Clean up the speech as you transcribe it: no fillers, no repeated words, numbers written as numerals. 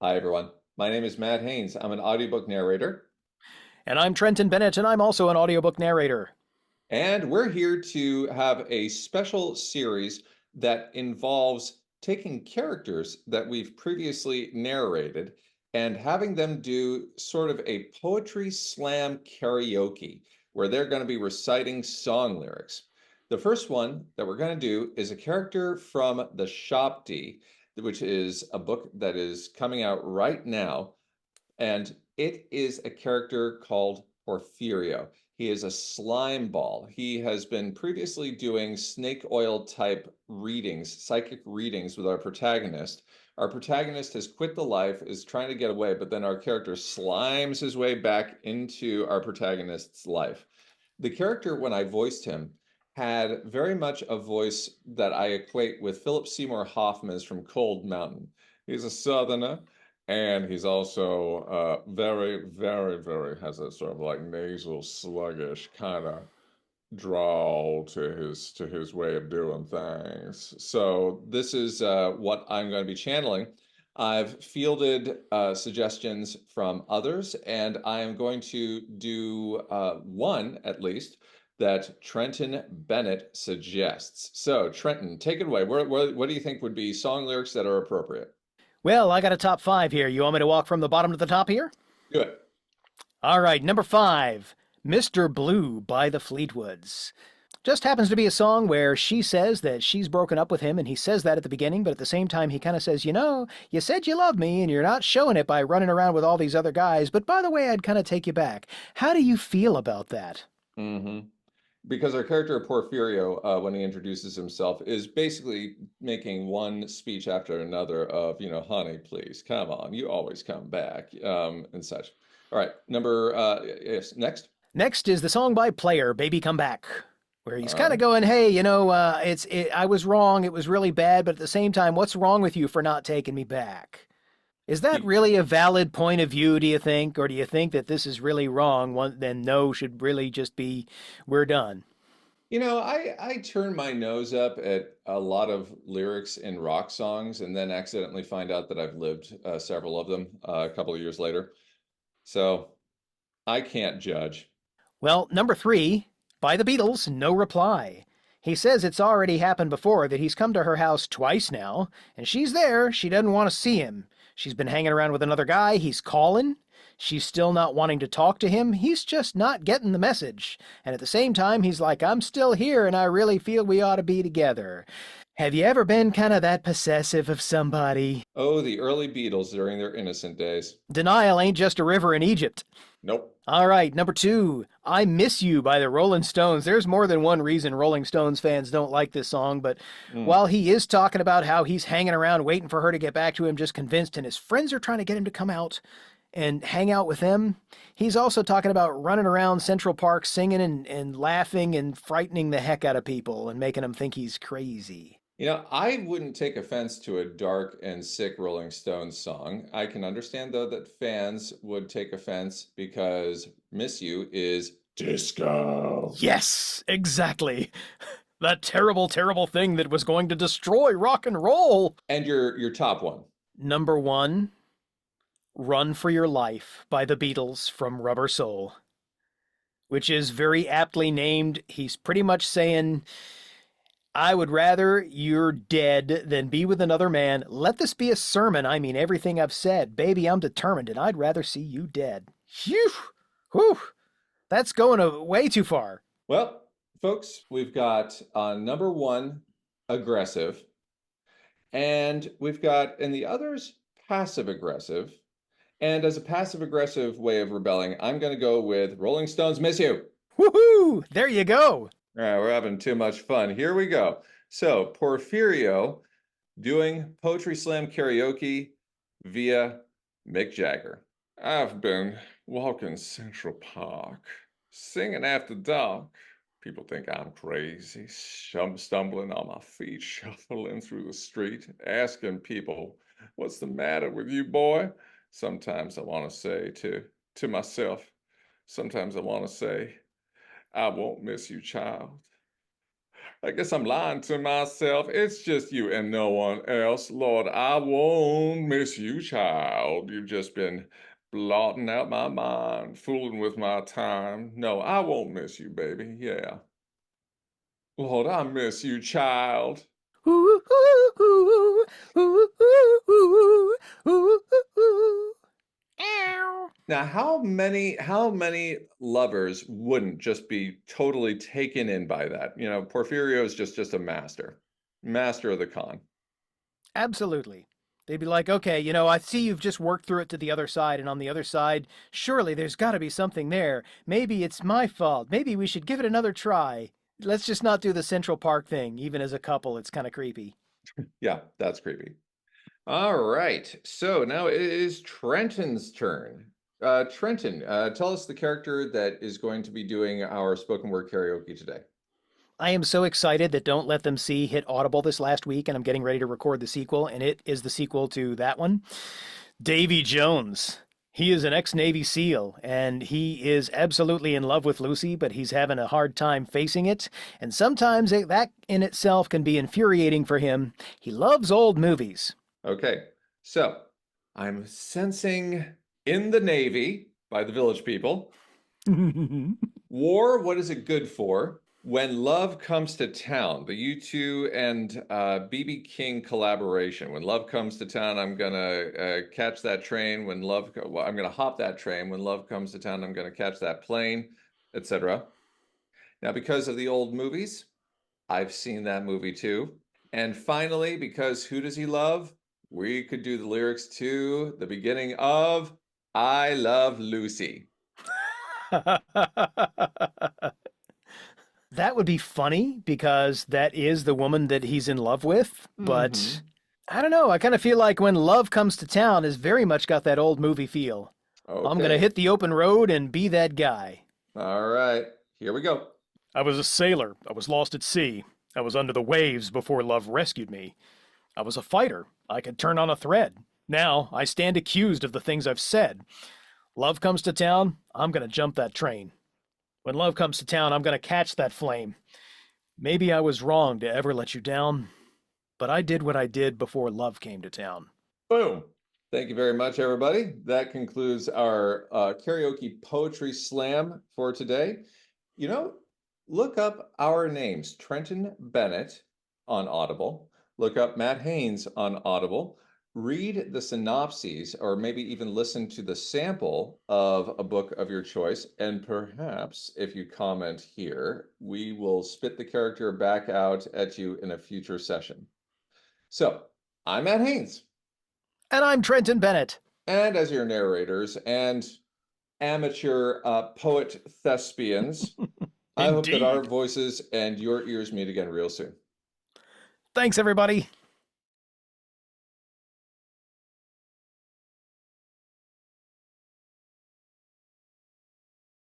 Hi, everyone. My name is Matt Haynes. I'm an audiobook narrator, And I'm Trenton Bennett, and I'm also an audiobook narrator. and we're here to have a special series that involves taking characters that we've previously narrated and having them do sort of a poetry slam karaoke where they're going to be reciting song lyrics. The first one that we're going to do is a character from the Shop D, which is a book that is coming out right now. And it is a character called Porfirio. He is a slime ball. He has been previously doing snake oil type readings, psychic readings with our protagonist. Our protagonist has quit the life, is trying to get away, but then our character slimes his way back into our protagonist's life. The character, when I voiced him, had very much a voice that I equate with Philip Seymour Hoffman's from Cold Mountain. He's a southerner, and he's also very, very, very has a sort of like nasal, sluggish kind of drawl to his way of doing things. So this is what I'm going to be channeling. I've fielded suggestions from others, and I am going to do one at least that Trenton Bennett suggests. So, Trenton, take it away. What do you think would be song lyrics that are appropriate? Well, I got a top five here. You want me to walk from the bottom to the top here? Good. All right, number five, Mr. Blue by the Fleetwoods. Just happens to be a song where she says that she's broken up with him, and he says that at the beginning, but at the same time, he kind of says, you said you love me, and you're not showing it by running around with all these other guys, but by the way, I'd kind of take you back. How do you feel about that? Mm-hmm. Because our character Porfirio, when he introduces himself, is basically making one speech after another of, honey, please come on, you always come back, and such. All right, yes, next. Next is the song by Player, Baby Come Back, where he's All kind of right. going, hey, I was wrong, it was really bad, but at the same time, what's wrong with you for not taking me back? Is that You, really a valid point of view, do you think? Or do you think that this is really wrong? Then no should really just be, we're done. I turn my nose up at a lot of lyrics in rock songs and then accidentally find out that I've lived several of them a couple of years later. So I can't judge. Well, number three, by the Beatles, No Reply. He says it's already happened before that he's come to her house twice now, and she's there. She doesn't want to see him. She's been hanging around with another guy. He's calling. She's still not wanting to talk to him. He's just not getting the message. And at the same time, he's like, I'm still here and I really feel we ought to be together. Have you ever been kind of that possessive of somebody? Oh, the early Beatles during their innocent days. Denial ain't just a river in Egypt. Nope. All right, number two, I Miss You by the Rolling Stones. There's more than one reason Rolling Stones fans don't like this song, but Mm. while he is talking about how he's hanging around waiting for her to get back to him, just convinced, and his friends are trying to get him to come out and hang out with them, he's also talking about running around Central Park singing and laughing and frightening the heck out of people and making them think he's crazy. I wouldn't take offense to a dark and sick Rolling Stones song. I can understand, though, that fans would take offense because Miss You is disco. Yes, exactly. That terrible, terrible thing that was going to destroy rock and roll. And your top one. Number one, Run for Your Life by the Beatles from Rubber Soul, which is very aptly named. He's pretty much saying, I would rather you're dead than be with another man. Let this be a sermon. I mean everything I've said. Baby, I'm determined, and I'd rather see you dead. Phew! Whew! That's going way too far. Well, folks, we've got number one, aggressive, and we've got, and the others, passive aggressive. And as a passive aggressive way of rebelling, I'm going to go with Rolling Stones Miss You. Woohoo! There you go. All right, we're having too much fun. Here we go. So, Porfirio doing Poetry Slam karaoke via Mick Jagger. I've been walking Central Park, singing after dark. People think I'm crazy, stumbling on my feet, shuffling through the street, asking people, "What's the matter with you, boy?" Sometimes I want to say to myself, sometimes I want to say, "I won't miss you, child. I guess I'm lying to myself. It's just you and no one else. Lord, I won't miss you, child. You've just been blotting out my mind, fooling with my time. No, I won't miss you, baby. Yeah. Lord, I miss you, child. Ooh, ooh, ooh, ooh, ooh, ooh, ooh, ooh. Ow. Now, how many lovers wouldn't just be totally taken in by that? You know, Porfirio is just a master. Master of the con. Absolutely. They'd be like, okay, I see you've just worked through it to the other side, and on the other side, surely there's got to be something there. Maybe it's my fault. Maybe we should give it another try. Let's just not do the Central Park thing. Even as a couple, it's kind of creepy. Yeah, that's creepy. All right. So now it is Trenton's turn. Trenton, tell us the character that is going to be doing our spoken word karaoke today. I am so excited that Don't Let Them See hit Audible this last week, and I'm getting ready to record the sequel, and it is the sequel to that one. Davy Jones. He is an ex Navy SEAL, and he is absolutely in love with Lucy, but he's having a hard time facing it. And sometimes that in itself can be infuriating for him. He loves old movies. Okay. So I'm sensing in the Navy by the Village People. War, what is it good for? When Love Comes to Town, the U2 and BB King collaboration. When love comes to town, I'm gonna catch that train. Well, I'm gonna hop that train. When love comes to town, I'm gonna catch that plane, etc. Now, because of the old movies, I've seen that movie too. And finally, because who does he love? We could do the lyrics to the beginning of I Love Lucy. That would be funny because that is the woman that he's in love with, but Hmm. I don't know. I kind of feel like When Love Comes to Town has very much got that old movie feel. I'm going to Okay. hit the open road and be that guy. All right. Here we go. I was a sailor. I was lost at sea. I was under the waves before love rescued me. I was a fighter. I could turn on a thread. Now I stand accused of the things I've said. Love comes to town, I'm going to jump that train. When love comes to town, I'm going to catch that flame. Maybe I was wrong to ever let you down, but I did what I did before love came to town. Boom. Thank you very much, everybody. That concludes our karaoke poetry slam for today. You know, look up our names, Trenton Bennett on Audible. Look up Matt Haynes on Audible. Read the synopses, or maybe even listen to the sample of a book of your choice. And perhaps if you comment here, we will spit the character back out at you in a future session. So, I'm Matt Haynes. And I'm Trenton Bennett. And as your narrators and amateur poet thespians, I hope that our Indeed. voices and your ears meet again real soon. Thanks, everybody.